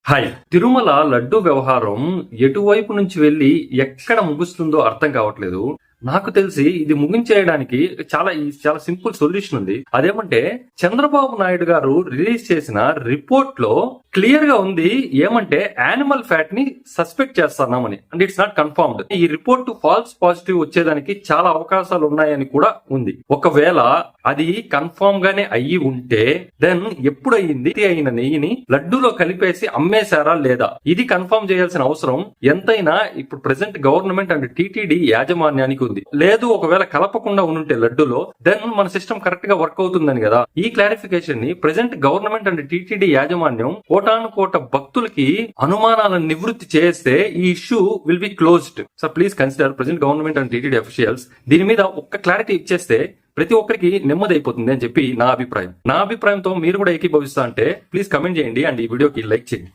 Hi. Tirumala laddu వ్యవహారం ఎటువైపు నుంచి వెళ్లి ఎక్కడ ముగుస్తుందో అర్థం కావట్లేదు. నాకు తెలిసి ఇది ముగించేయడానికి చాలా సింపుల్ సొల్యూషన్ ఉంది. అదేమంటే చంద్రబాబు నాయుడు గారు రిలీజ్ చేసిన రిపోర్ట్ లో క్లియర్ గా ఉంది ఏమంటే యానిమల్ ఫ్యాట్ ని సస్పెక్ట్ చేస్తున్నామని. అంటే ఇట్స్ నాట్ కన్ఫర్మ్డ్. ఈ రిపోర్ట్ ఫాల్స్ పాజిటివ్ వచ్చేదానికి చాలా అవకాశాలు ఉన్నాయని కూడా ఉంది. ఒకవేళ అది కన్ఫర్మ్ గానే అయ్యి ఉంటే దెన్ ఎప్పుడు అయిన నెయ్యిని లడ్డూలో కలిపేసి అమ్మేశారా లేదా, ఇది కన్ఫర్మ్ చేయాల్సిన అవసరం ఎంతైనా ఇప్పుడు ప్రెసెంట్ గవర్నమెంట్ అండ్ టీటీడీ యాజమాన్యానికి ఉంది. లేదు ఒకవేళ కలపకుండా ఉంటే లడ్డూలో దెన్ మన సిస్టమ్ కరెక్ట్ గా వర్క్ అవుతుందని కదా. ఈ క్లారిఫికేషన్ ని ప్రెసెంట్ గవర్నమెంట్ అండ్ టీటీడీ యాజమాన్యం కోటాను కోట భక్తులకి అనుమానాలను నివృత్తి చేస్తే ఈ issue will be closed. So please consider present government and TTD officials దీని మీద ఒక్క క్లారిటీ ఇచ్చేస్తే ప్రతి ఒక్కరికి నెమ్మది అయిపోతుంది అని చెప్పి నా అభిప్రాయం. నా అభిప్రాయంతో మీరు కూడా ఏకీభవిస్తా అంటే ప్లీజ్ కమెంట్ చేయండి అండ్ ఈ వీడియోకి లైక్ చేయండి.